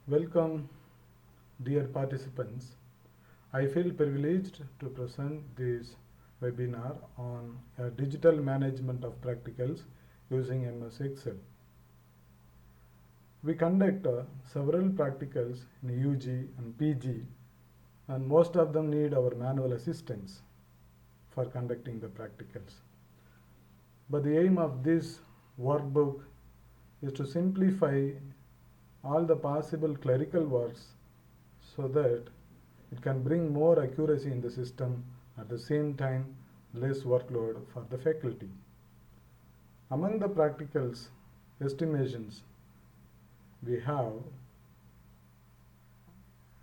Welcome, dear participants. I feel privileged to present this webinar on digital management of practicals using MS Excel. We conduct several practicals in UG and PG, and most of them need our manual assistance for conducting the practicals. But the aim of this workbook is to simplify all the possible clerical works so that it can bring more accuracy in the system, at the same time less workload for the faculty. Among the practicals estimations, we have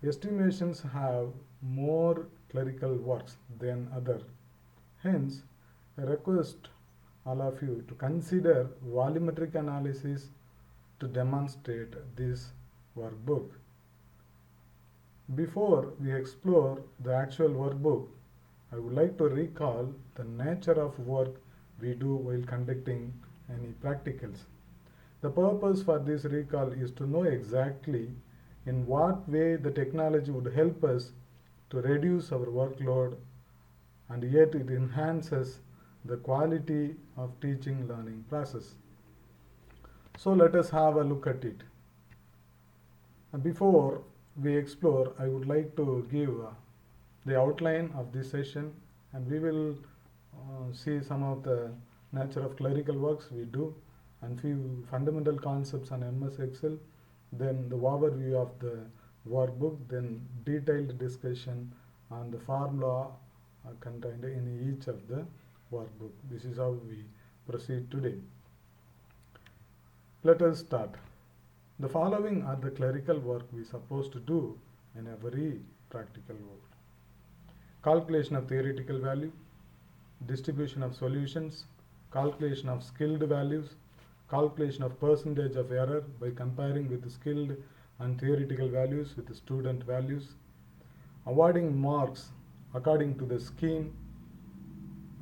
estimations have more clerical works than other. Hence, I request all of you to consider volumetric analysis to demonstrate this workbook. Before we explore the actual workbook, I would like to recall the nature of work we do while conducting any practicals. The purpose for this recall is to know exactly in what way the technology would help us to reduce our workload, and yet it enhances the quality of teaching learning process. So let us have a look at it. Before we explore, I would like to give the outline of this session, and we will see some of the nature of clerical works we do and few fundamental concepts on MS Excel, then the overview of the workbook, then detailed discussion on the formula contained in each of the workbook. This is how we proceed today. Let us start. The following are the clerical work we are supposed to do in every practical work. Calculation of theoretical value, distribution of solutions, calculation of skilled values, calculation of percentage of error by comparing with the skilled and theoretical values with the student values, awarding marks according to the scheme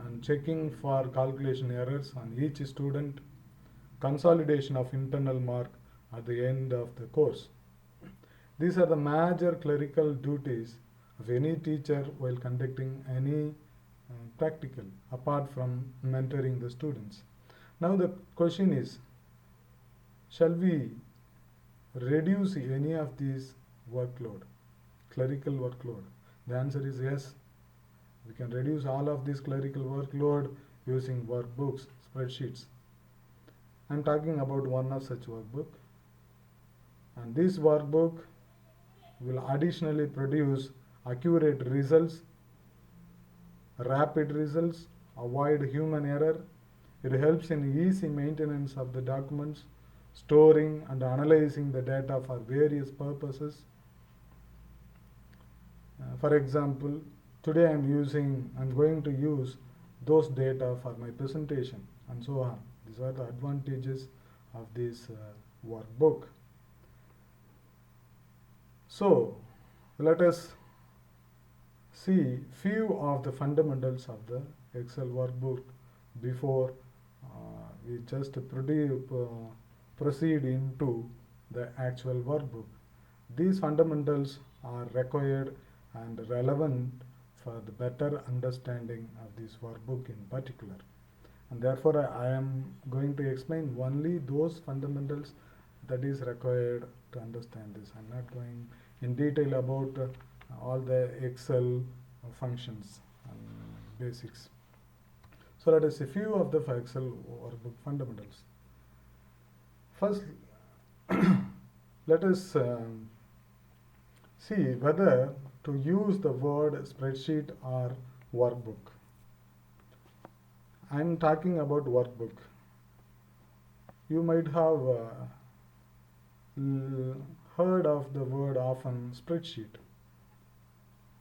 and checking for calculation errors on each student, consolidation of internal mark at the end of the course. These are the major clerical duties of any teacher while conducting any practical, apart from mentoring the students. Now the question is, shall we reduce any of these workload, clerical workload? The answer is yes. We can reduce all of this clerical workload using workbooks, spreadsheets. I am talking about one of such workbook, and this workbook will additionally produce accurate results, rapid results, avoid human error. It helps in easy maintenance of the documents, storing and analyzing the data for various purposes. For example, today I'm going to use those data for my presentation and so on. These are the advantages of this workbook. So let us see few of the fundamentals of the Excel workbook before we just proceed into the actual workbook. These fundamentals are required and relevant for the better understanding of this workbook in particular. And therefore, I am going to explain only those fundamentals that is required to understand this. I'm not going in detail about all the Excel functions and basics. So let us see few of the Excel workbook fundamentals. First, let us see whether to use the word spreadsheet or workbook. I am talking about workbook. You might have heard of the word often spreadsheet.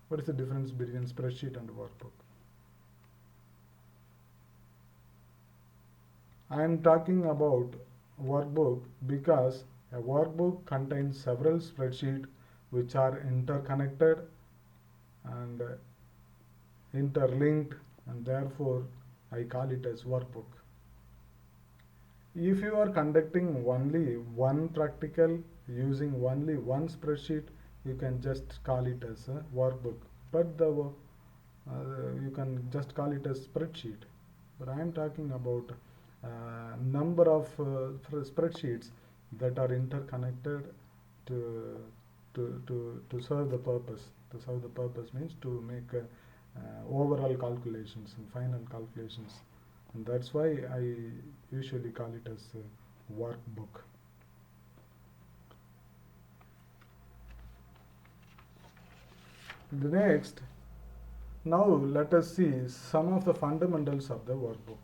What is the difference between spreadsheet and workbook? I am talking about workbook because a workbook contains several spreadsheets which are interconnected and interlinked, and therefore I call it as workbook. If you are conducting only one practical Using only one spreadsheet, you can just call it as a workbook, but you can just call it as spreadsheet. But I am talking about number of spreadsheets that are interconnected to to serve the purpose. To serve the purpose means to make overall calculations and final calculations, and that's why I usually call it as a workbook. The next, now let us see some of the fundamentals of the workbook.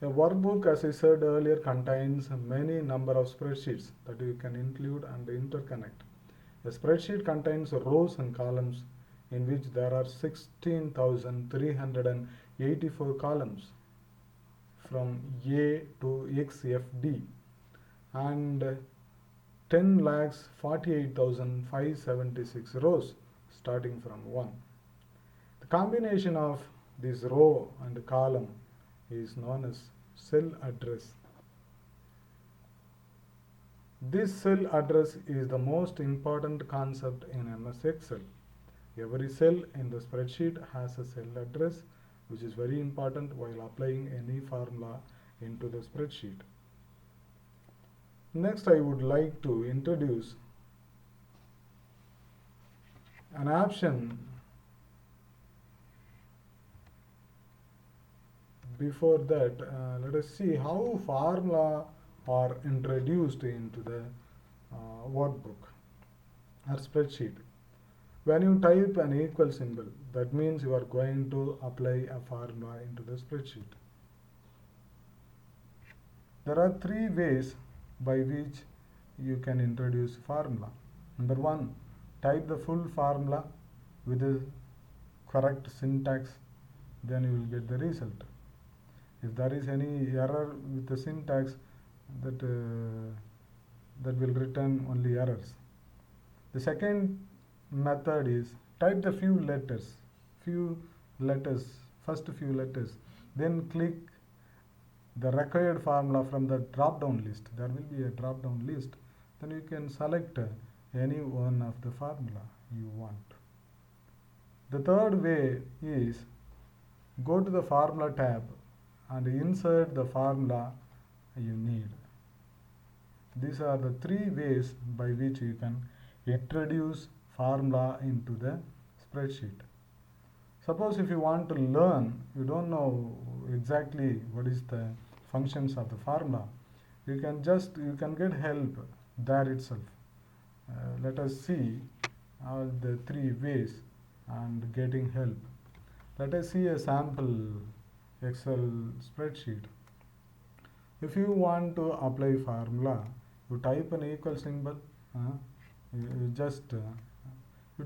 A workbook, as I said earlier, contains many number of spreadsheets that you can include and interconnect. A spreadsheet contains rows and columns in which there are 16,384 columns from A to XFD and 10,48,576 rows starting from 1. The combination of this row and column is known as cell address. This cell address is the most important concept in MS Excel. Every cell in the spreadsheet has a cell address, which is very important while applying any formula into the spreadsheet. Next, I would like to introduce an option. Before that, let us see how formula are introduced into the workbook or spreadsheet. When you type an equal symbol, that means you are going to apply a formula into the spreadsheet. There are three ways by which you can introduce formula. Number one, type the full formula with the correct syntax, then you will get the result. If there is any error with the syntax, that will return only errors. The second method is type the first few letters, then click the required formula from the drop down list. There will be a drop down list, then you can select any one of the formula you want. The third way is go to the formula tab and insert the formula you need. These are the three ways by which you can introduce formula into the spreadsheet. Suppose if you want to learn, you don't know exactly what is the functions of the formula, you can get help there itself. Let us see all the three ways and getting help. Let us see a sample Excel spreadsheet. If you want to apply formula, you type an equal symbol, you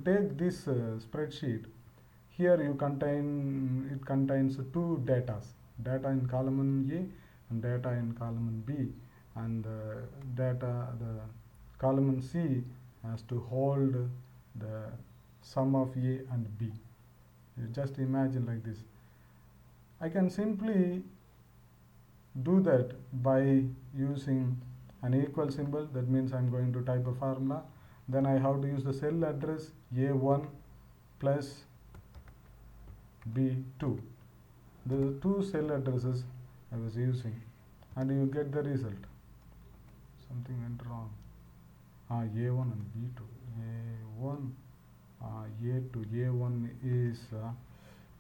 take this spreadsheet. Here it contains two data in column A and data in column B, and the column C has to hold the sum of A and B. You just imagine like this. I can simply do that by using an equal symbol. That means I'm going to type a formula. Then I have to use the cell address A1 plus B2. The two cell addresses I was using, and you get the result. Something went wrong. A1 and B2. A1, A2. A1 is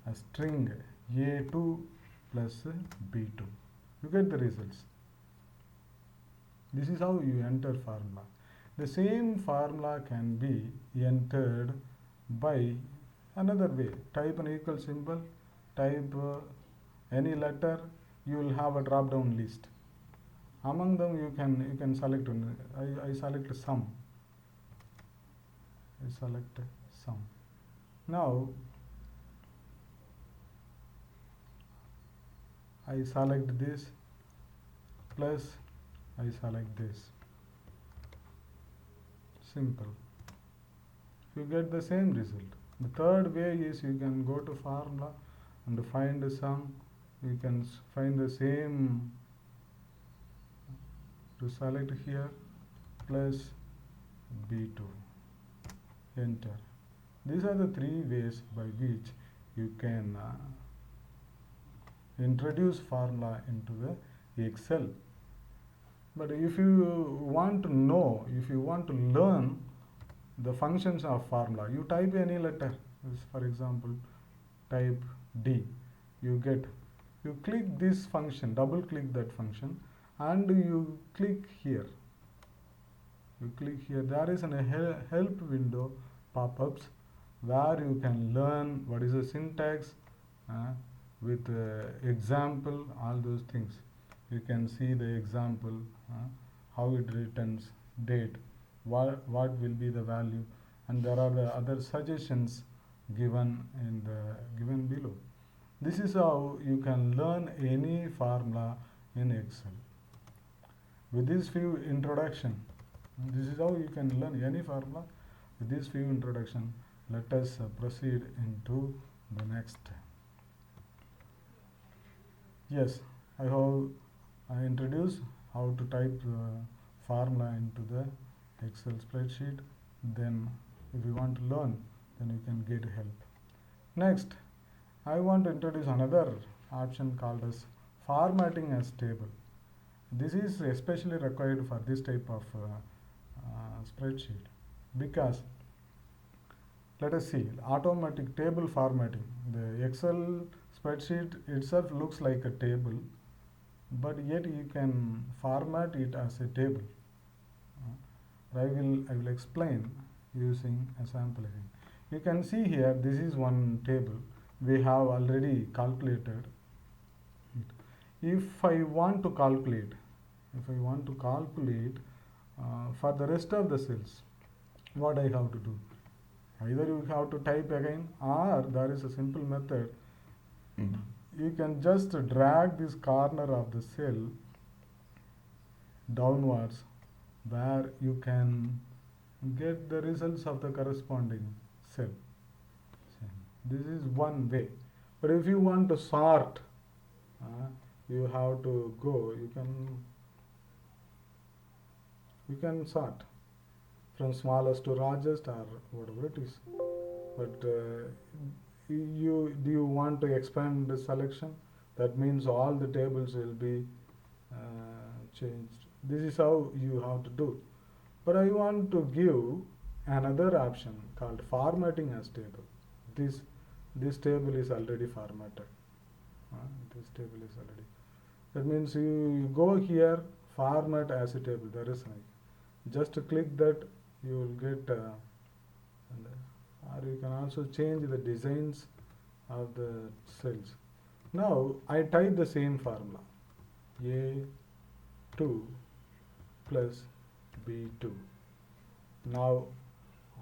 a string. A2 plus B2. You get the results. This is how you enter formula. The same formula can be entered by another way. Type an equal symbol, type any letter, you will have a drop down list. Among them you can select one. I select sum. Now I select this plus I select this. Simple. You get the same result. The third way is you can go to formula and find the sum. You can find the same to select here plus B2, enter. These are the three ways by which you can introduce formula into the Excel. But if you want to know, if you want to learn the functions of formula, you type any letter. For example, type D. You click this function, double click that function, and you click here. You click here. There is a help window pop-ups where you can learn what is the syntax with example, all those things. You can see the example, how it returns date, what will be the value, and there are the other suggestions given below. This is how you can learn any formula in Excel. With this few introduction, this is how you can learn any formula. With this few introduction, let us proceed into the next. Yes, I have introduced how to type formula into the Excel spreadsheet. Then if you want to learn, then you can get help. Next, I want to introduce another option called as formatting as table. This is especially required for this type of spreadsheet, because let us see automatic table formatting. The Excel spreadsheet itself looks like a table, but yet you can format it as a table. I will explain using a sample again. You can see here, this is one table. We have already calculated it. If I want to calculate for the rest of the cells, what I have to do? Either you have to type again, or there is a simple method. You can just drag this corner of the cell downwards, where you can get the results of the corresponding cell. This is one way. But if you want to sort, you have to go. You can sort from smallest to largest, or whatever it is. But do you want to expand the selection? That means all the tables will be changed. This is how you have to do. But I want to give another option called formatting as table. This table is already formatted. This table is already. That means you go here, format as a table. There is just to click that, you will get. Or you can also change the designs of the cells. Now I type the same formula, A2 plus B2. Now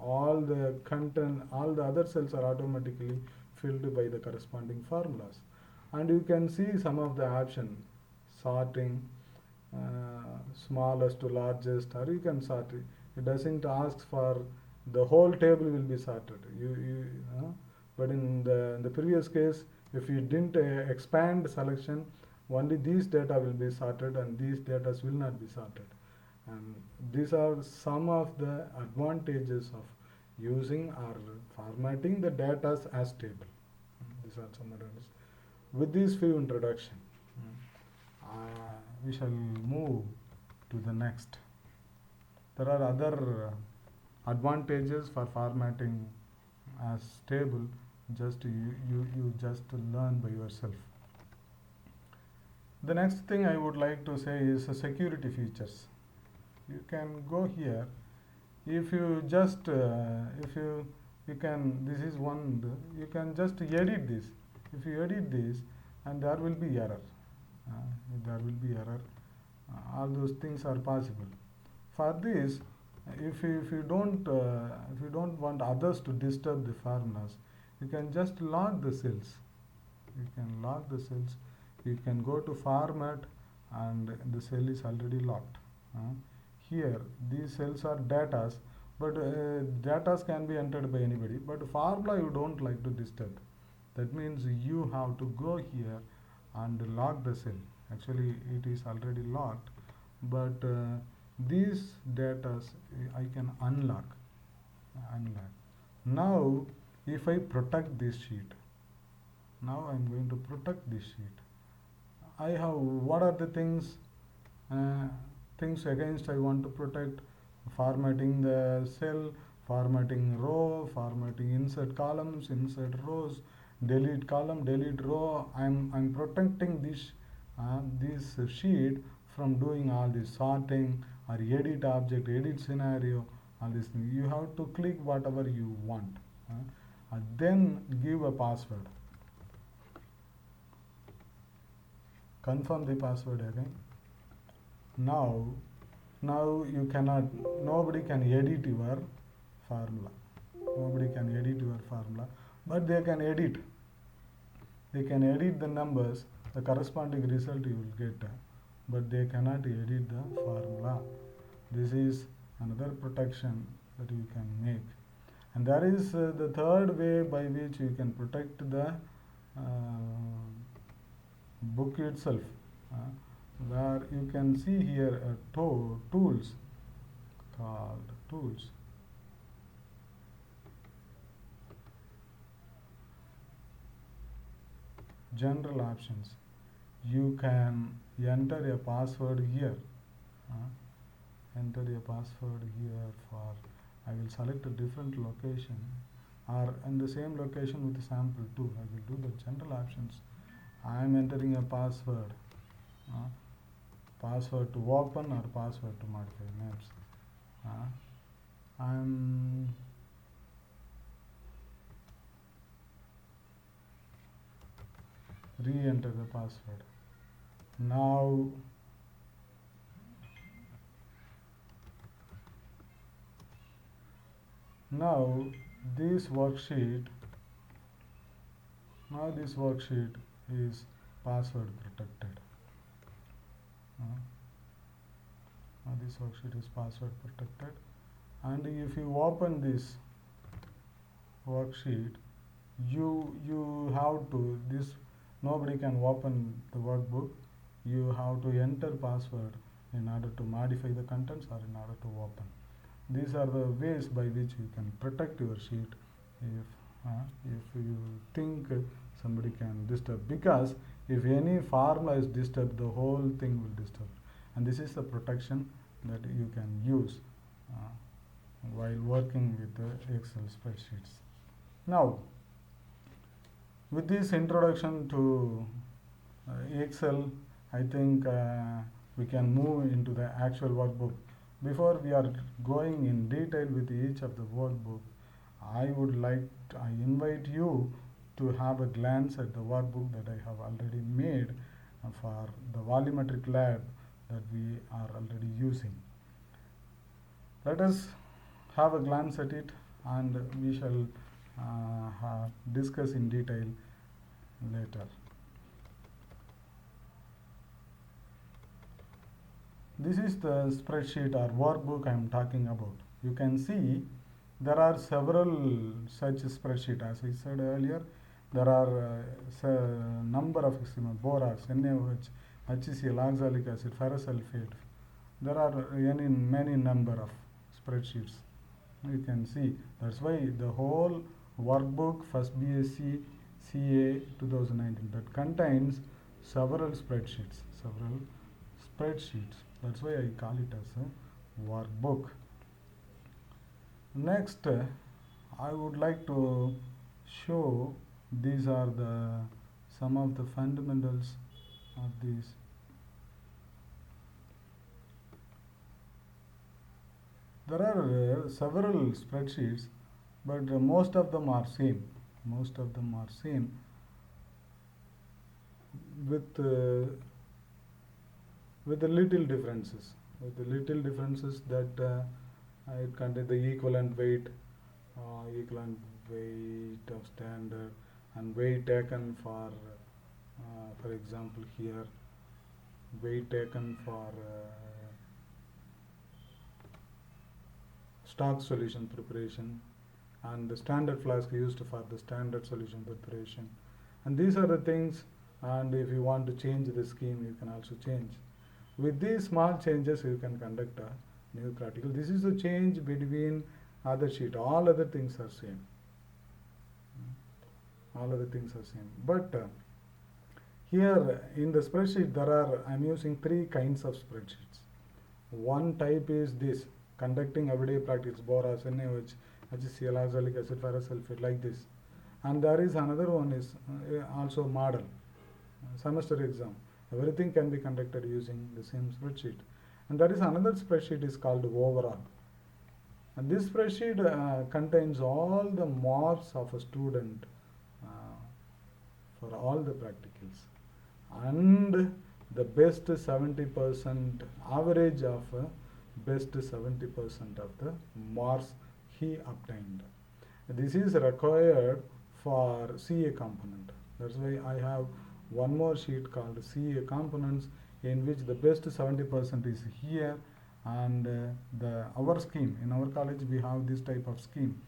all the content, all the other cells are automatically filled by the corresponding formulas. And you can see some of the options, sorting, smallest to largest, or you can sort it. It doesn't ask for the whole table will be sorted. But in the previous case, if you didn't expand selection, only these data will be sorted and these data will not be sorted. And these are some of the advantages of using or formatting the data as table. These are some advantages. With these few introduction, we shall move to the next. There are other advantages for formatting as table. Just you just learn by yourself. The next thing I would like to say is security features. You can go here. If you just you can, this is one, you can just edit this. If you edit this, and there will be error. All those things are possible. For this, if you don't want others to disturb the formulas, you can just lock the cells. You can go to format, and the cell is already locked. Here these cells are datas, but datas can be entered by anybody, but formula you don't like to disturb. That means you have to go here and lock the cell. Actually it is already locked, but these data I can unlock. Now if I protect this sheet, now I'm going to protect this sheet. I have, what are the uh, things against I want to protect? Formatting the cell, formatting row, formatting insert columns, insert rows, delete column, delete row. I'm protecting this sheet from doing all this sorting or edit object, edit scenario, all these things. You have to click whatever you want, and then give a password. Confirm the password again. Now, now you cannot, nobody can edit your formula. Nobody can edit your formula, but they can edit. They can edit the numbers, the corresponding result you will get, but they cannot edit the formula. This is another protection that you can make. And there is the third way by which you can protect the book itself, where you can see here tools called tools. General options. You can enter a password here. Enter a password here for, I will select a different location or in the same location with the sample 2. I will do the general options. I am entering a password. Password to open or password to modify names. I am re-enter the password. Now this worksheet is password protected. Now this worksheet is password protected, and if you open this worksheet, you have to, this nobody can open the workbook. You have to enter password in order to modify the contents or in order to open. These are the ways by which you can protect your sheet if you think somebody can disturb, because if any formula is disturbed, the whole thing will disturb. And this is the protection that you can use while working with the Excel spreadsheets. Now, with this introduction to Excel, I think we can move into the actual workbook. Before we are going in detail with each of the workbook, I invite you to have a glance at the workbook that I have already made for the volumetric lab that we are already using. Let us have a glance at it, and we shall discuss in detail later. This is the spreadsheet or workbook I am talking about. You can see there are several such spreadsheets. As I said earlier, there are a number of borax, NaOH, HCl, oxalic acid, ferrous sulfate. There are many number of spreadsheets. You can see that's why the whole workbook first BSc CA 2019 that contains several spreadsheets. That's why I call it as a workbook. Next, I would like to show these are some of the fundamentals of these. There are several spreadsheets, but most of them are same. With the little differences. That it contains the equivalent weight of standard and weight taken for example here, weight taken for stock solution preparation, and the standard flask used for the standard solution preparation. And these are the things, and if you want to change the scheme, you can also change. With these small changes, you can conduct a new practical. This is the change between other sheet. All other things are same. All other things are same. But here in the spreadsheet, I'm using three kinds of spreadsheets. One type is this, conducting everyday practice, borax, NaOH, HCl, azelaic acid, ferrous sulfate, like this. And there is another one is also model, semester exam. Everything can be conducted using the same spreadsheet. And there is another spreadsheet is called overall. And this spreadsheet contains all the marks of a student for all the practicals, and the best 70% average of best 70% of the marks he obtained. This is required for CA component. That's why I have one more sheet called CA components, in which the best 70% is here, and our scheme in our college we have this type of scheme.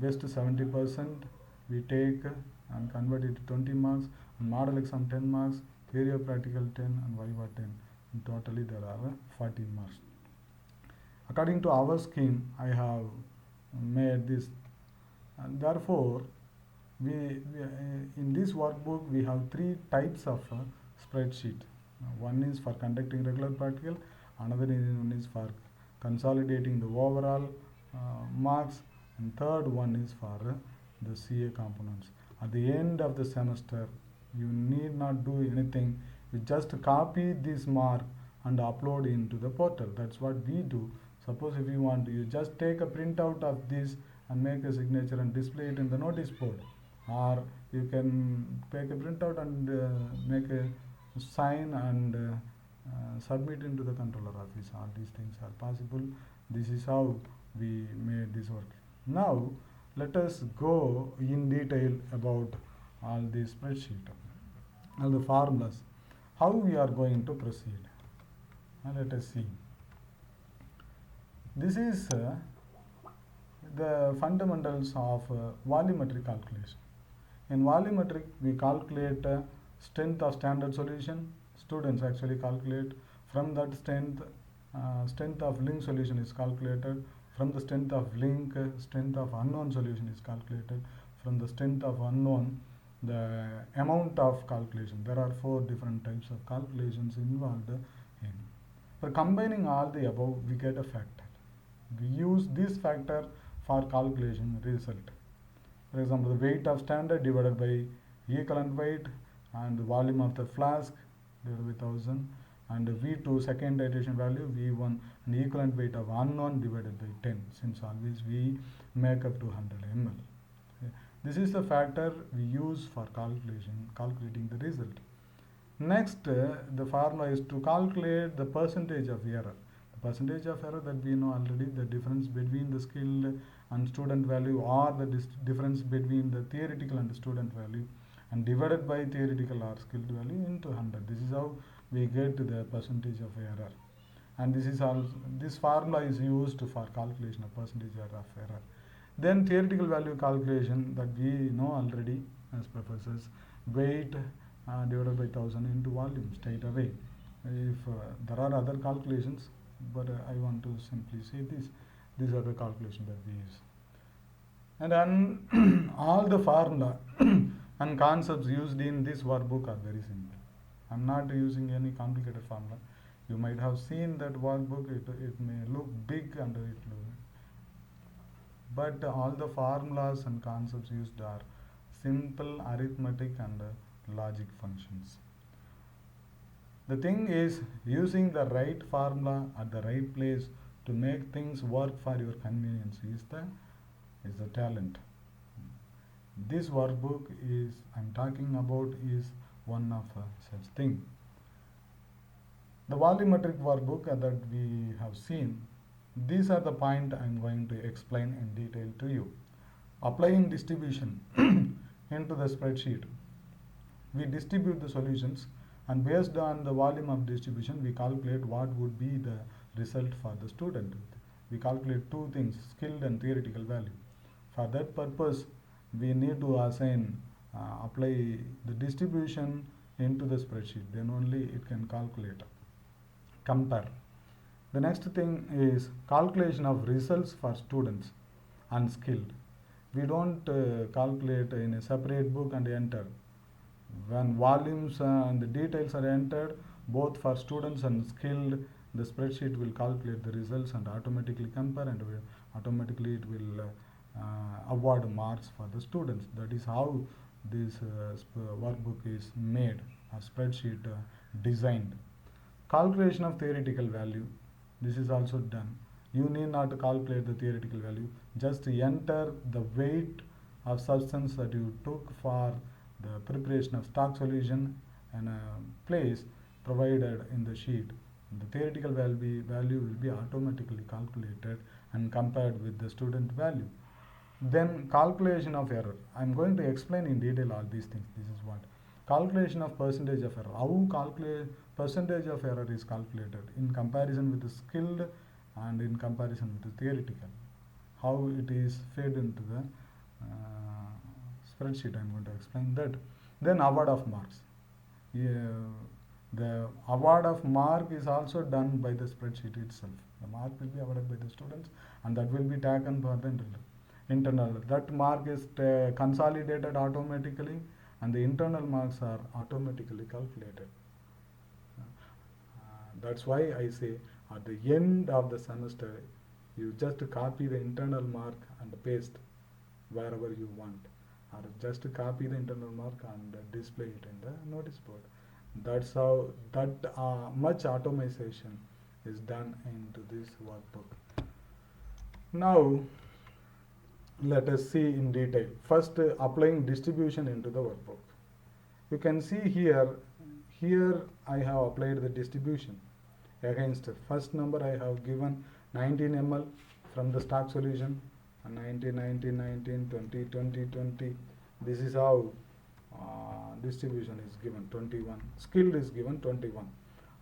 Best 70% we take and convert it to 20 marks, and model exam 10 marks, theory of practical 10, and viva 10. And totally there are 14 marks. According to our scheme, I have made this, and therefore we in this workbook we have three types of spreadsheet. One is for conducting regular practical, another one is for consolidating the overall marks, and third one is for the CA components. At the end of the semester, you need not do anything. You just copy this mark and upload into the portal. That's what we do. Suppose if you want to, you just take a printout of this and make a signature and display it in the notice board. Or you can take a printout and make a sign and submit into the controller office. All these things are possible. This is how we made this work. Now let us go in detail about all these spreadsheet, all the formulas, how we are going to proceed. Let us see. This is the fundamentals of volumetric calculation. In volumetric, we calculate strength of standard solution. Students actually calculate. From that strength, strength of link solution is calculated. From the strength of link, strength of unknown solution is calculated. From the strength of unknown, the amount of calculation. There are 4 different types of calculations involved in. For combining all the above, we get a factor. We use this factor for calculation result. For example, the weight of standard divided by equivalent weight, and the volume of the flask divided by 1000, and V2 second titration value, V1, and equivalent weight of unknown divided by 10, since always we make up to 100 ml. This is the factor we use for calculating the result. Next, the formula is to calculate the percentage of error. The percentage of error that we know already, the difference between the skilled and student value, or the difference between the theoretical and the student value, and divided by theoretical or skilled value into 100. This is how we get the percentage of error. And this formula is used for calculation of percentage of error. Then theoretical value calculation that we know already as professors, weight divided by 1000 into volume straight away. If there are other calculations, but I want to simply say this. These are the calculations that we use. And then all the formula and concepts used in this workbook are very simple. I'm not using any complicated formula. You might have seen that workbook. It may look big and but all the formulas and concepts used are simple arithmetic and logic functions. The thing is, using the right formula at the right place to make things work for your convenience is the talent. This workbook I'm talking about is one of such thing. The volumetric workbook that we have seen, these are the points I'm going to explain in detail to you. Applying distribution into the spreadsheet, we distribute the solutions, and based on the volume of distribution, we calculate what would be the result for the student. We calculate 2 things, skilled and theoretical value. For that purpose, we need to apply the distribution into the spreadsheet. Then only it can calculate. compare. The next thing is calculation of results for students unskilled. We don't calculate in a separate book and enter. When volumes and the details are entered, both for students and skilled, the spreadsheet will calculate the results and automatically compare, and automatically it will award marks for the students. That is how this workbook is made, a spreadsheet designed. Calculation of theoretical value. This is also done. You need not to calculate the theoretical value. Just enter the weight of substance that you took for the preparation of stock solution and a place provided in the sheet. The theoretical value will be automatically calculated and compared with the student value. Then calculation of error. I am going to explain in detail all these things. This is what. Calculation of percentage of error. How calculate percentage of error is calculated in comparison with the skilled and in comparison with the theoretical. How it is fed into the spreadsheet. I am going to explain that. Then award of marks. The award of mark is also done by the spreadsheet itself. The mark will be awarded by the students, and that will be taken for the internal. That mark is consolidated automatically, and the internal marks are automatically calculated. That's why I say at the end of the semester, you just copy the internal mark and paste wherever you want, or just copy the internal mark and display it in the notice board. That's how that much automation is done into this workbook. Now let us see in detail. First, applying distribution into the workbook. You can see here I have applied the distribution. Against first number I have given 19 ml from the stock solution, 19, 19, 19, 20, 20, 20. This is how distribution is given. 21. Skilled is given 21.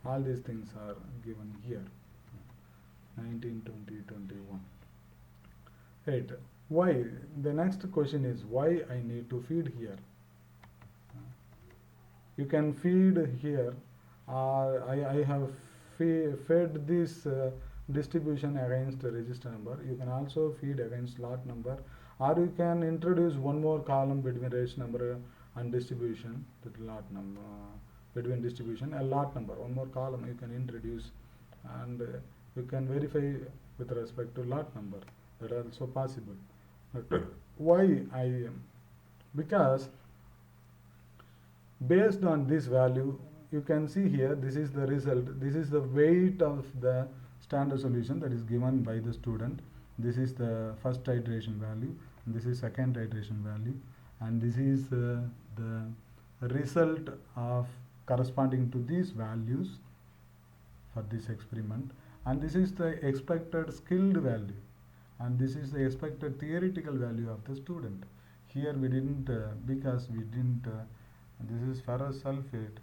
All these things are given here. 19, 20, 21. Right. Why? The next question is why I need to feed here. You can feed here. I have fed this distribution against the register number. You can also feed against lot number, or you can introduce one more column between register number and distribution, that lot number between distribution and lot number. One more column you can introduce, and you can verify with respect to lot number. That is also possible. Why I? Because based on this value, you can see here, this is the result. This is the weight of the standard solution that is given by the student. This is the first iteration value, and this is second iteration value, and this is the result of corresponding to these values for this experiment, and this is the expected skilled value, and this is the expected theoretical value of the student. Here we didn't because we didn't this is ferrous sulfate.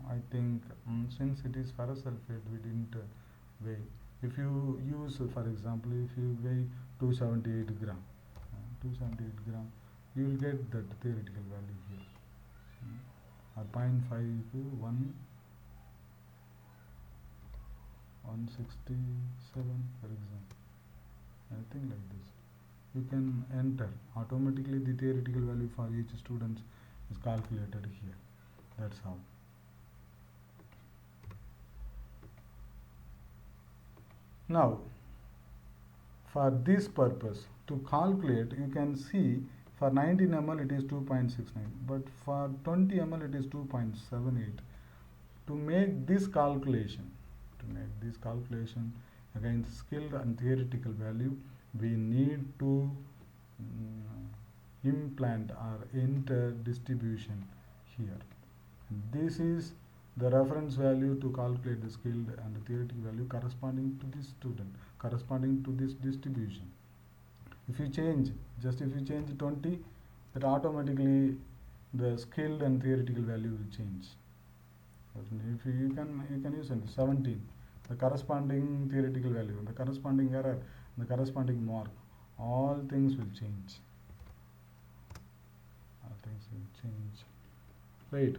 I think since it is ferrous sulfate, we didn't weigh. If you use, for example, if you weigh 278 gram, 278 gram, you will get that theoretical value here, or 0.5 167, for example, anything like this. You can enter automatically. The theoretical value for each student is calculated here. That's how. Now, for this purpose, to calculate, you can see for 19 ml it is 2.69, but for 20 ml it is 2.78. To make this calculation, against skilled and theoretical value, we need to implant or enter distribution here. And this is the reference value to calculate the skilled and the theoretical value corresponding to this student, corresponding to this distribution. If you change, just if you change 20, that automatically the skilled and theoretical value will change. If you can use 17, the corresponding theoretical value, the corresponding error, the corresponding mark, all things will change. All things will change. Right.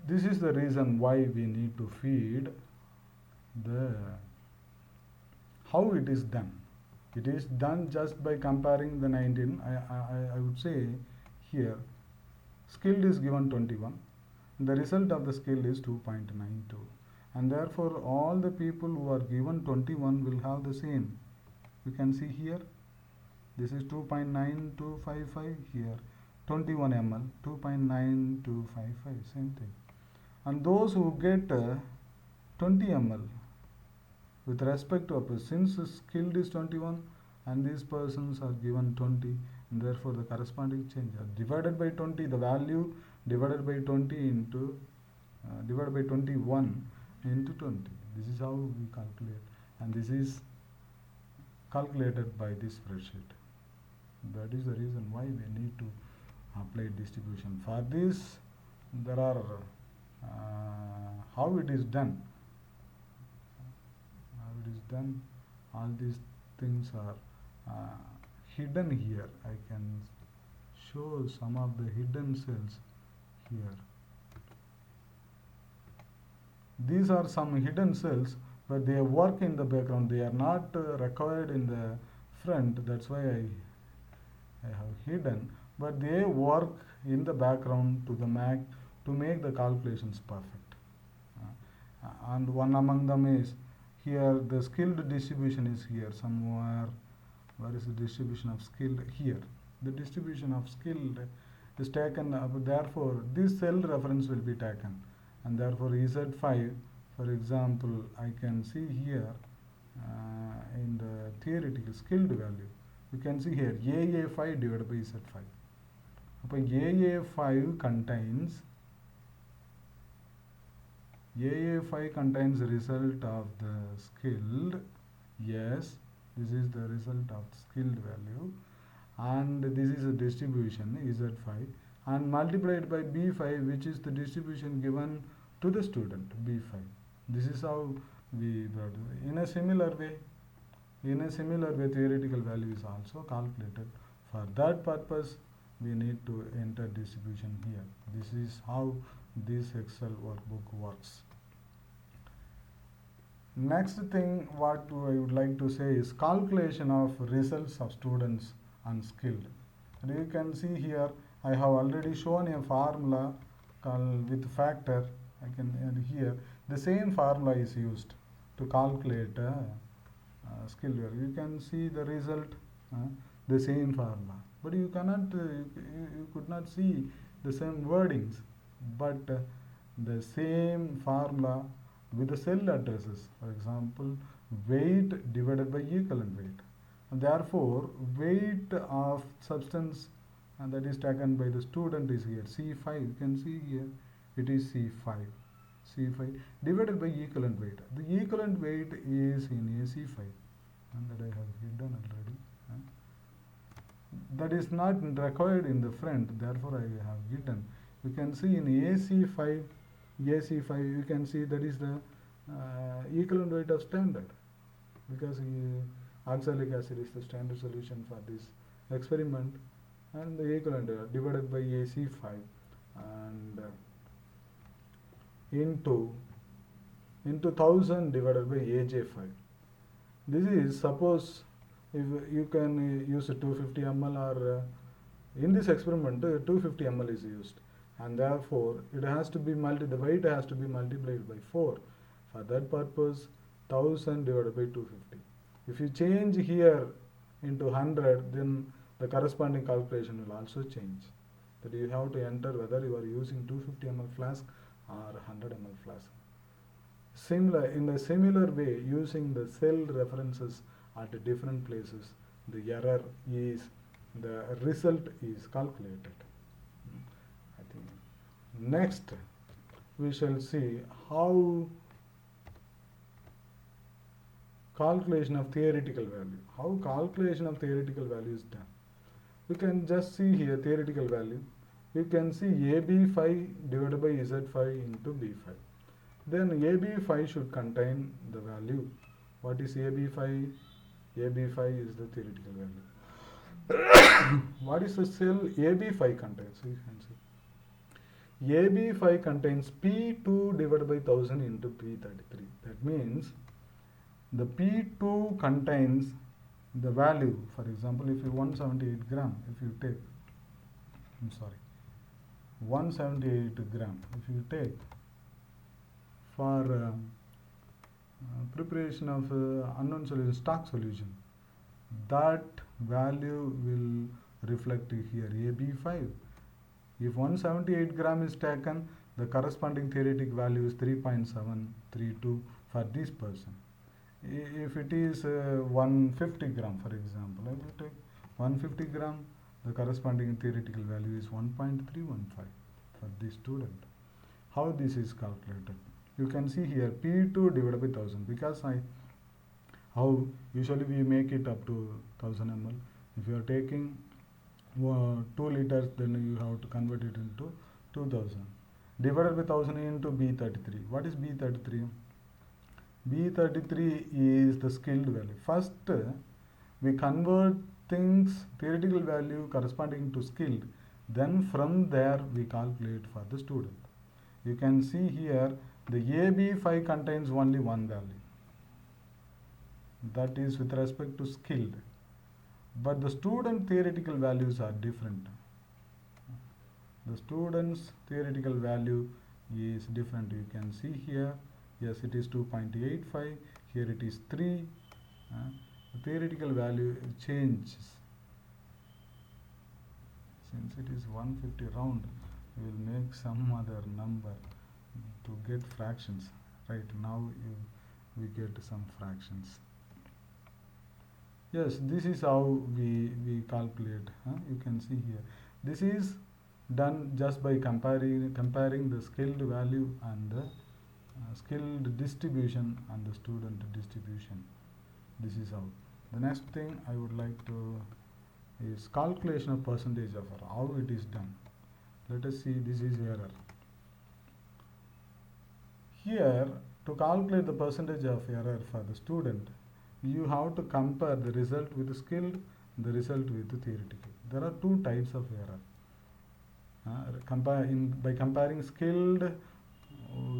This is the reason why we need to feed the how it is done. It is done just by comparing the 19. I would say here skilled is given 21. The result of the skill is 2.92, and therefore all the people who are given 21 will have the same. You can see here this is 2.9255, here 21 ml 2.9255, same thing. And those who get 20 ml with respect to since skilled is 21 and these persons are given 20, and therefore the corresponding change divided by 20, the value divided by 20 into divided by 21 into 20. This is how we calculate, and this is calculated by this spreadsheet. That is the reason why we need to apply distribution. For this there are how it is done. How it is done, all these things are hidden here. I can show some of the hidden cells here. These are some hidden cells, but they work in the background. They are not required in the front. That's why I have hidden, but they work in the background to make the calculations perfect. And one among them is here the skilled distribution is here somewhere. Where is the distribution of skilled? Here. The distribution of skilled is taken, therefore this cell reference will be taken, and therefore Z5, for example, I can see here in the theoretical skilled value, you can see here AA5 divided by Z5. AA5 contains the result of the skilled. Yes, this is the result of skilled value, and this is a distribution Z5, and multiplied by B5, which is the distribution given to the student B5. This is how we brought it. In a similar way, theoretical value is also calculated. For that purpose, we need to enter distribution here. This is how this Excel workbook works. Next thing what I would like to say is calculation of results of students unskilled. And you can see here I have already shown a formula with factor. I can add here the same formula is used to calculate skill value. You can see the result, the same formula, but you cannot you could not see the same wordings, but the same formula with the cell addresses. For example, weight divided by equivalent weight, and therefore weight of substance and that is taken by the student is here C5. You can see here it is C5 divided by equivalent weight. The equivalent weight is in AC5, and that I have hidden already. That is not required in the front, therefore I have hidden. You can see in AC5, you can see that is the equivalent weight of standard, because oxalic acid is the standard solution for this experiment, and the equivalent divided by AC5 and into 1000 divided by AJ5. This is, suppose if you can use a 250 ml, or in this experiment 250 ml is used, and therefore it has to be the weight has to be multiplied by 4. For that purpose 1000 divided by 250. If you change here into 100, then the corresponding calculation will also change. That you have to enter whether you are using 250 ml flask or 100 ml flask. In a similar way, using the cell references at different places, the error is, the result is calculated. I think next we shall see how calculation of theoretical value. How calculation of theoretical value is done. We can just see here theoretical value. You can see AB5 divided by Z5 into B5. Then AB5 should contain the value. What is AB5? AB5 is the theoretical value. What is the cell AB5 contains? You can see AB5 contains P2 divided by 1000 into P33. That means the P2 contains the value, for example, if you 178 gram, if you take, 178 gram, if you take for preparation of unknown solution, stock solution, that value will reflect here AB5. If 178 gram is taken, the corresponding theoretic value is 3.732 for this person. If it is 150 gram, for example, I will take 150 gram, the corresponding theoretical value is 1.315 for this student. How this is calculated? You can see here P2 divided by 1000, because how usually we make it up to 1000 ml. If you are taking 2 liters, then you have to convert it into 2000 divided by 1000 into B33. What is B33? B33 is the skilled value. First, we convert things theoretical value corresponding to skilled, then from there we calculate for the student. You can see here the AB5 contains only one value, that is with respect to skilled, but the student theoretical values are different. The student's theoretical value is different. You can see here, yes, it is 2.85, here it is 3. The theoretical value changes. Since it is 150 round, we will make some other number to get fractions. Right now we get some fractions. Yes, this is how we calculate. You can see here. This is done just by comparing the skilled value and the skilled distribution and the student distribution. This is how. The next thing I would like to is calculation of percentage of error. How it is done. Let us see. This is error. Here, to calculate the percentage of error for the student, you have to compare the result with the skilled, the result with the theoretical. There are two types of error. By comparing skilled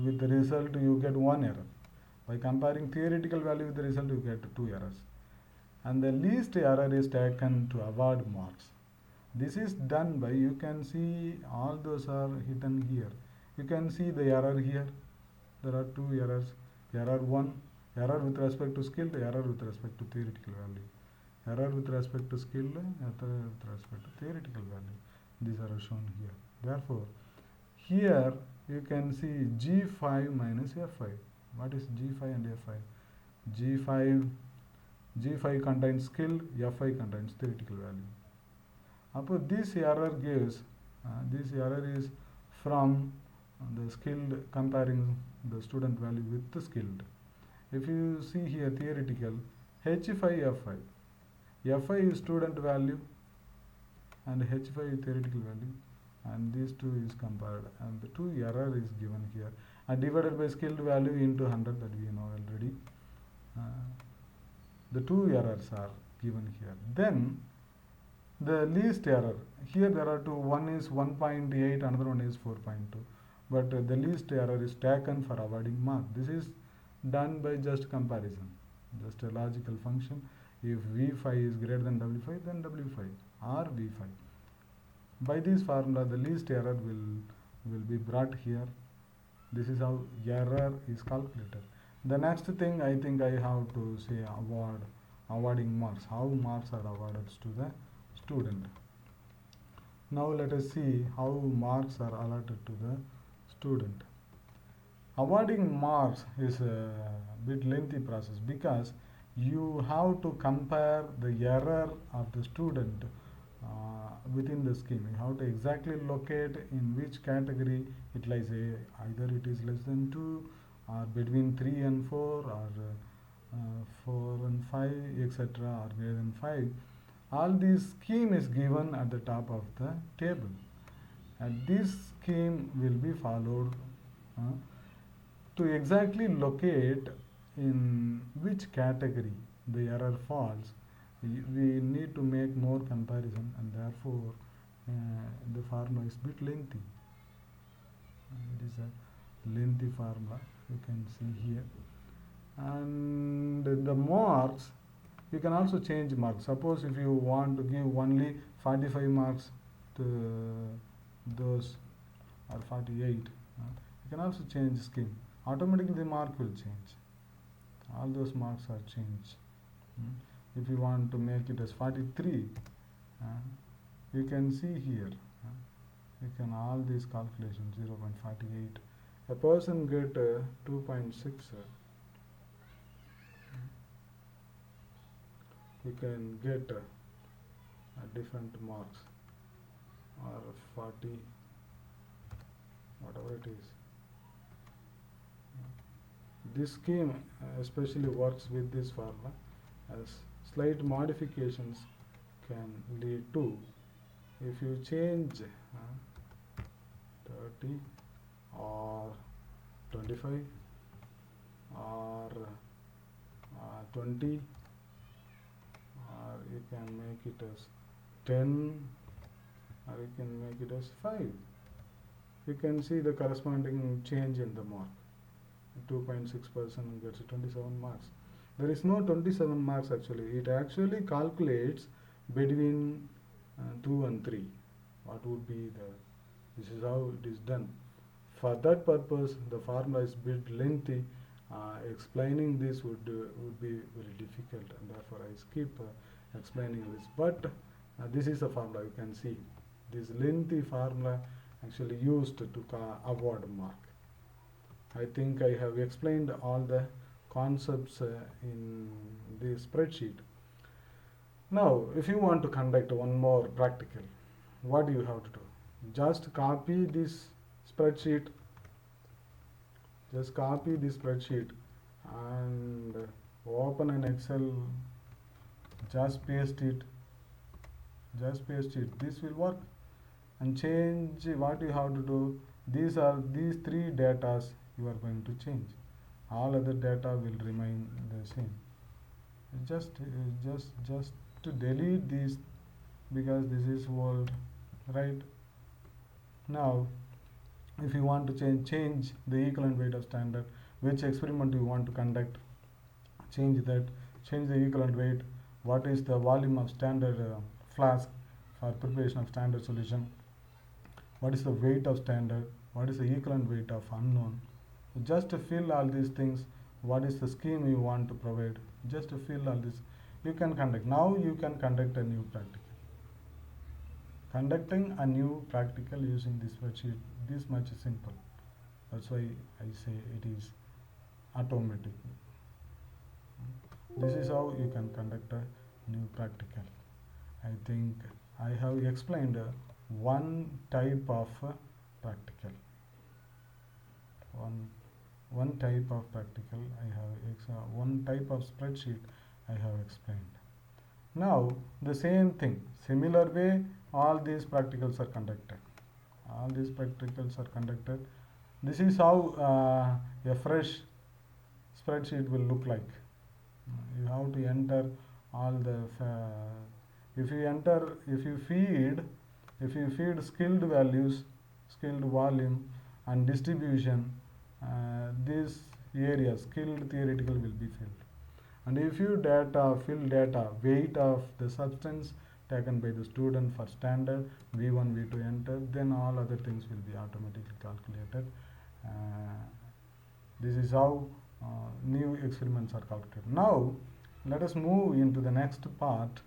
with the result, you get one error. By comparing theoretical value with the result, you get two errors. And the least error is taken to award marks. This is done by, you can see all those are hidden here. You can see the error here. There are two errors. Error 1, error with respect to skilled, error with respect to theoretical value. Error with respect to skilled, error with respect to theoretical value. These are shown here. Therefore, here you can see G5 minus F5. What is G5 and F5? G5 contains skilled, F5 contains theoretical value. Upon this error gives, this error is from the skilled comparing the student value with the skilled. If you see here theoretical, H5, F5. F5 is student value and H5 is theoretical value, and these two is compared, and the two error is given here and divided by skilled value into 100, that we know already. The two errors are given here. Then the least error, here there are two, one is 1.8, another one is 4.2, but the least error is taken for awarding mark. This is done by just comparison, just a logical function. If V5 is greater than W5, then W5 or V5. By this formula, the least error will be brought here. This is how error is calculated. The next thing I think I have to say awarding marks. How marks are awarded to the student. Now let us see how marks are allotted to the student. Awarding marks is a bit lengthy process because you have to compare the error of the student within the scheme. You have to exactly locate in which category it lies. Either it is less than 2 or between 3 and 4 or 4 and 5, etc., or greater than 5. All this scheme is given at the top of the table, and this scheme will be followed to exactly locate in which category the error falls. We need to make more comparison, and therefore the formula is bit lengthy. It is a lengthy formula, you can see here. And the marks, you can also change marks. Suppose if you want to give only 45 marks to those, or 48, you can also change scheme. Automatically the mark will change. All those marks are changed. If you want to make it as 43, you can see here, you can all these calculations 0.48. A person get 2.6. You can get different marks, or 40, whatever it is. This scheme especially works with this formula, as slight modifications can lead to, if you change 30 or 25 or 20, or you can make it as 10, or you can make it as 5. You can see the corresponding change in the mark. 2.6% gets 27 marks. There is no 27 marks actually. It actually calculates between 2 and 3. What would be this is how it is done. For that purpose, the formula is bit lengthy. Explaining this would be very difficult, and therefore I skip explaining this. But this is the formula. You can see this lengthy formula actually used to award mark. I think I have explained all the concepts in the spreadsheet. Now, if you want to conduct one more practical, what do you have to do? Just copy this spreadsheet. Just copy this spreadsheet and open an Excel. Just paste it. Just paste it. This will work. And change what you have to do. These 3 datas you are going to change. All other data will remain the same. Just to delete this, because this is old, right? Now, if you want to change the equivalent weight of standard, which experiment you want to conduct, change that. Change the equivalent weight. What is the volume of standard flask for preparation of standard solution? What is the weight of standard? What is the equivalent weight of unknown? Just to fill all these things. What is the scheme you want to provide? Just to fill all this, you can conduct. Now you can conduct a new practical. Conducting a new practical using this spreadsheet, this much simple. That's why I say it is automatic. This is how you can conduct a new practical. I think I have explained one type of practical. One type of practical I have one type of spreadsheet I have explained. Now the same thing, similar way, all these practicals are conducted. All these practicals are conducted. This is how a fresh spreadsheet will look like. You have to enter all the if you feed skilled values, skilled volume and distribution, this area skilled theoretical will be filled. And if you fill data, weight of the substance taken by the student for standard V1, V2 enter, then all other things will be automatically calculated. This is how new experiments are calculated. Now let us move into the next part.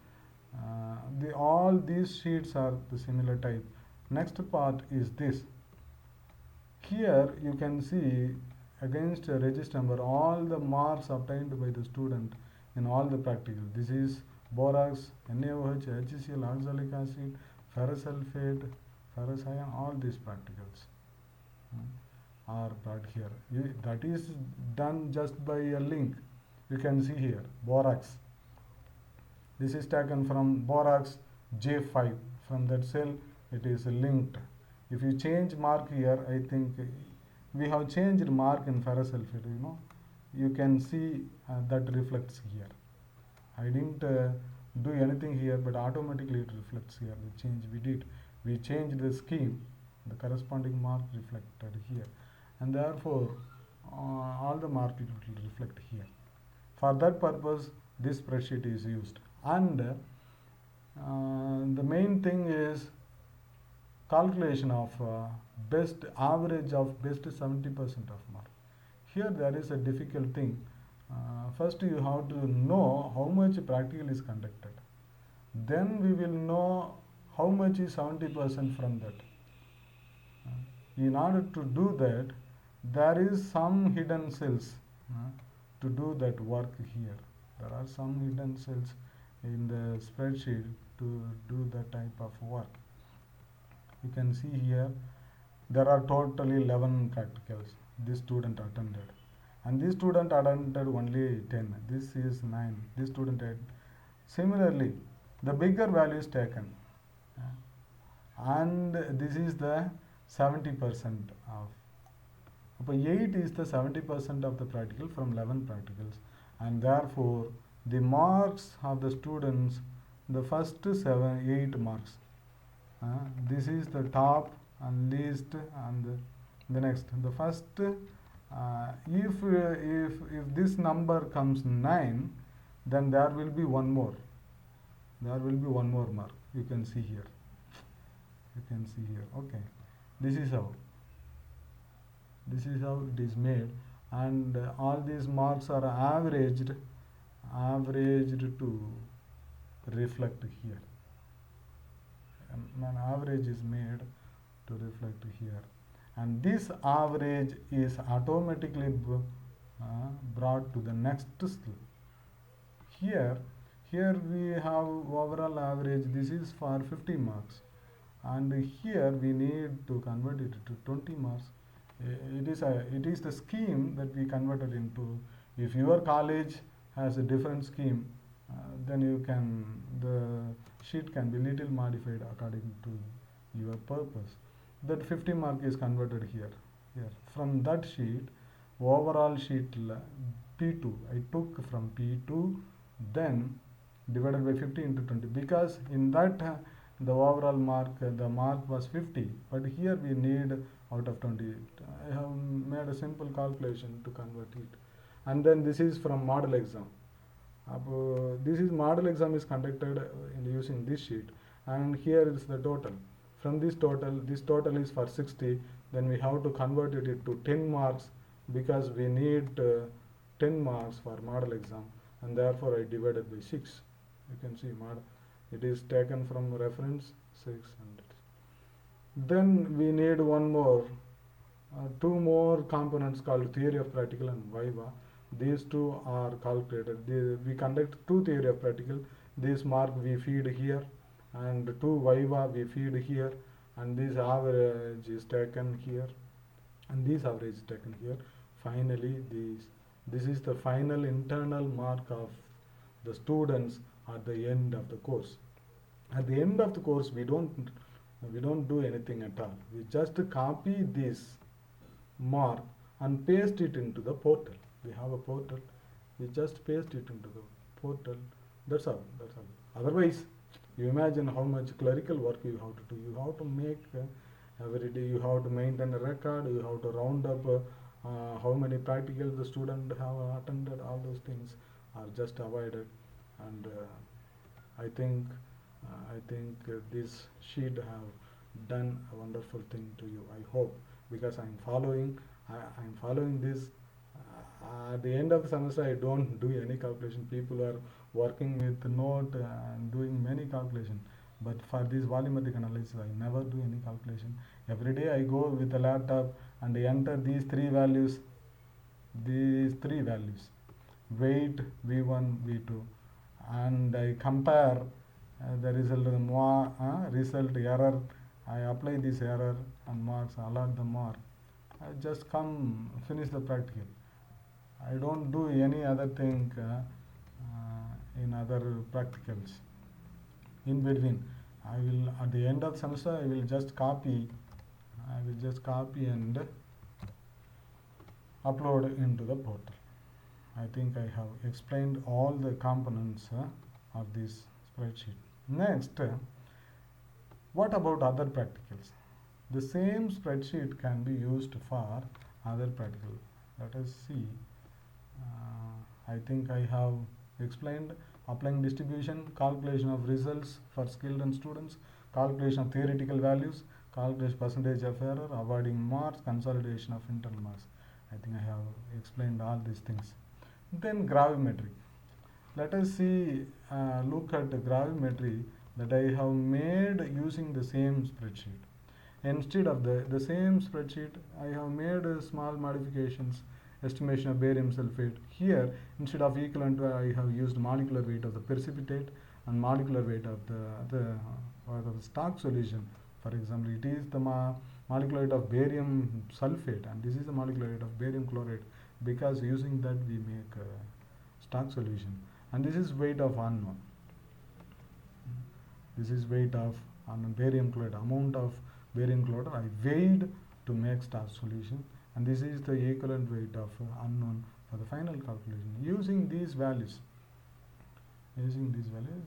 All these sheets are the similar type. Next part is this. Here you can see against a register number all the marks obtained by the student in all the practicals. This is borax, NaOH, HCl, oxalic acid, ferrous sulfate, ferrous iron, all these practicals are brought here. That is done just by a link. You can see here borax. This is taken from borax J5. From that cell it is linked. If you change mark here, I think we have changed mark in ferrous sulfate. You can see that reflects here. I didn't do anything here, but automatically it reflects here. The change we did, we changed the scheme. the corresponding mark reflected here, and therefore all the mark will reflect here. For that purpose, this spreadsheet is used, and the main thing is calculation of best average of best 70% of mark. Here there is a difficult thing. First you have to know how much practical is conducted. Then we will know how much is 70% from that. In order to do that, there is some hidden cells to do that work here. There are some hidden cells in the spreadsheet to do that type of work. You can see here there are totally 11 practicals this student attended, and this student attended only 10. This is 9. This student had. Similarly, the bigger value is taken, and this is the 70% of. 8 is the 70% of the practical from 11 practicals, and therefore the marks of the students, the first 8 marks. This is the top and least, and the next. The first, if this number comes 9, then there will be one more. There will be one more mark. You can see here. You can see here. Okay, this is how. This is how it is made, and all these marks are averaged to reflect here. An average is made to reflect here, and this average is automatically brought to the next skill. Here we have overall average. This is for 50 marks, and here we need to convert it to 20 marks. It is the scheme that we converted into. If your college has a different scheme, then the sheet can be little modified according to your purpose. That 50 mark is converted here. From that sheet, overall sheet P2, I took from P2, then divided by 50 into 20, because in that the overall mark, the mark was 50, but here we need out of 20. I have made a simple calculation to convert it. And then this is from model exam. This is model exam is conducted using this sheet, and here is the total. From this total is for 60, then we have to convert it to 10 marks, because we need 10 marks for model exam, and therefore I divided by 6. You can see it is taken from reference 600. Then we need one more, 2 more components called theory of practical and viva. These two are calculated. We conduct 2 theory of practical. This mark we feed here, and 2 viva we feed here, and this average is taken here, and this average is taken here. Finally, this is the final internal mark of the students at the end of the course. At the end of the course, we don't do anything at all. We just copy this mark and paste it into the portal. We have a portal. We just paste it into the portal. That's all. Otherwise, you imagine how much clerical work you have to do. You have to make every day. You have to maintain a record. You have to round up how many practicals the student have attended. All those things are just avoided, and I think this sheet have done a wonderful thing to you. I hope, because I'm following this. At the end of the semester, I don't do any calculation. People are working with note and doing many calculation. But for this volumetric analysis, I never do any calculation. Every day I go with a laptop and enter these 3 values. Weight, V1, V2, and I compare the result, result error. I apply this error and marks, allot the mark. I just come finish the practical. I don't do any other thing in other practicals. In between, I will, at the end of semester, I will just copy and upload into the portal. I think I have explained all the components of this spreadsheet. Next, what about other practicals? The same spreadsheet can be used for other practical. Let us see. I think I have explained applying distribution, calculation of results for skilled and students, calculation of theoretical values, calculation percentage of error, avoiding marks, consolidation of internal marks. I think I have explained all these things. Then gravimetry. Let us see, look at the gravimetry that I have made using the same spreadsheet. Instead of the same spreadsheet, I have made small modifications. Estimation of barium sulfate. Here, instead of equivalent, I have used molecular weight of the precipitate and molecular weight of the stock solution. For example, it is the molecular weight of barium sulfate, and this is the molecular weight of barium chloride, because using that we make stock solution. And this is weight of unknown. This is weight of unknown barium chloride, amount of barium chloride I weighed to make stock solution, and this is the equivalent weight of unknown for the final calculation. Using these values,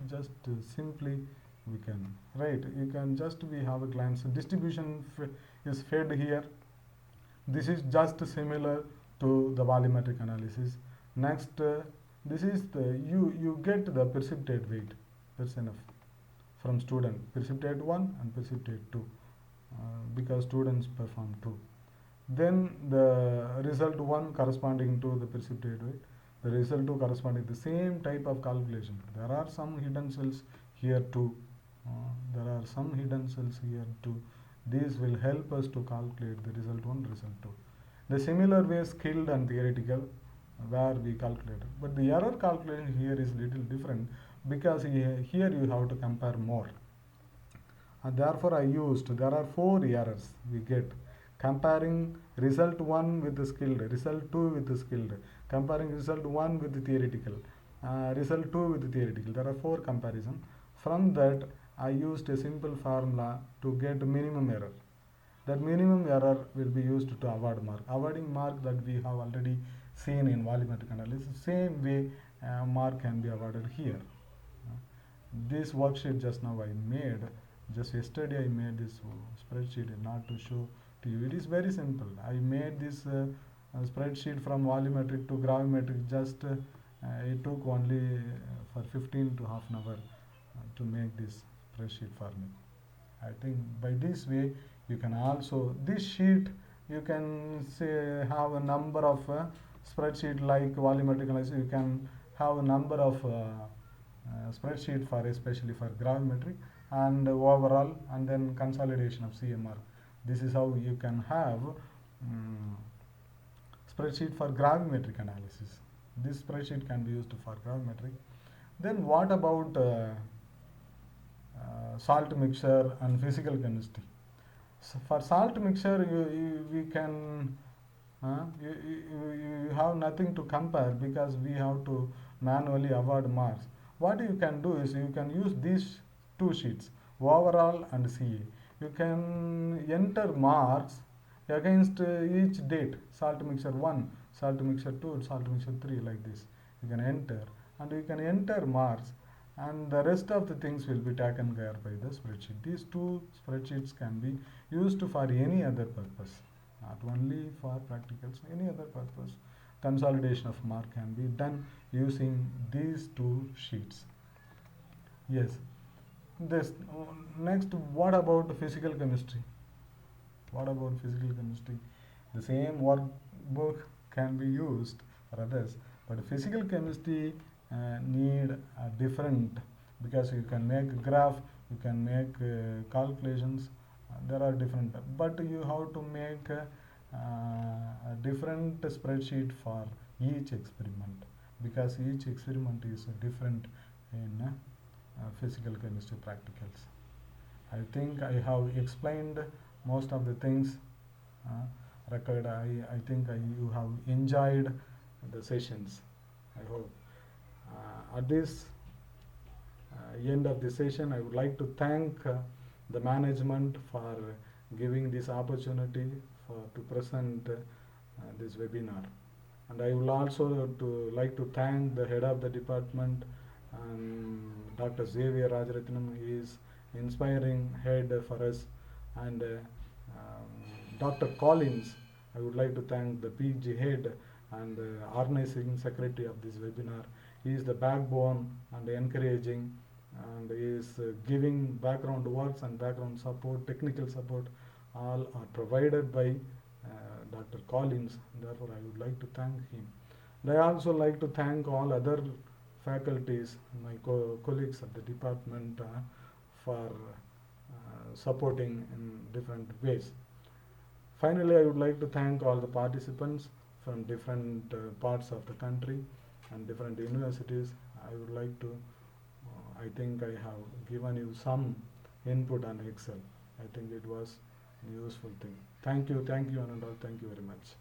just simply we can write. You can just we have a glance. Distribution is fed here. This is just similar to the volumetric analysis. Next, this is the you get the precipitate weight. That's enough from student. Precipitate 1 and precipitate 2, because students perform 2. Then the result 1 corresponding to the precipitate weight, the result 2 corresponding to the same type of calculation. There are some hidden cells here too. These will help us to calculate the result 1, result 2. The similar way skilled and theoretical, where we calculated. But the error calculation here is little different, because here you have to compare more. And therefore there are 4 errors we get. Comparing result 1 with the skilled, result 2 with the skilled, comparing result 1 with the theoretical, result 2 with the theoretical. There are 4 comparison. From that, I used a simple formula to get minimum error. That minimum error will be used to avoid mark. Avoiding mark that we have already seen in volumetric analysis. Same way, mark can be avoided here. This worksheet just now I made. Just yesterday I made this spreadsheet, not to show to you. It is very simple. I made this spreadsheet from volumetric to gravimetric. Just it took only for 15 to half an hour to make this spreadsheet for me. I think by this way you can also, this sheet you can say have a number of spreadsheet like volumetric analysis. You can have a number of spreadsheet for especially for gravimetric and overall, and then consolidation of CMR. This is how you can have spreadsheet for gravimetric analysis. This spreadsheet can be used for gravimetric. Then what about salt mixture and physical chemistry? So for salt mixture, we can you have nothing to compare, because we have to manually award marks. What you can do is you can use these 2 sheets, overall and CA. You can enter marks against each date. Salt mixture 1, salt mixture 2, salt mixture 3, like this. You can enter, and you can enter marks, and the rest of the things will be taken care by the spreadsheet. These 2 spreadsheets can be used for any other purpose, not only for practicals, any other purpose. Consolidation of mark can be done using these 2 sheets. Yes. This next, what about physical chemistry? What about physical chemistry? The same workbook can be used for others, but physical chemistry need a different, because you can make a graph, you can make calculations. There are different, but you have to make a different spreadsheet for each experiment, because each experiment is different in physical chemistry practicals. I think I have explained most of the things required. I think you have enjoyed the sessions, I hope. At this end of the session, I would like to thank the management for giving this opportunity to present this webinar. And I will also like to thank the head of the department, Dr. Xavier Rajaratnam. He is inspiring head for us, and Dr. Collins. I would like to thank the PG head and the organizing secretary of this webinar. He is the backbone and encouraging, and he is giving background works and background support, technical support, all are provided by Dr. Collins. Therefore, I would like to thank him. And I also like to thank all other faculties, my colleagues at the department for supporting in different ways. Finally, I would like to thank all the participants from different parts of the country and different universities. I would like to, I think I have given you some input on Excel. I think it was a useful thing. Thank you, Anandal. Thank you very much.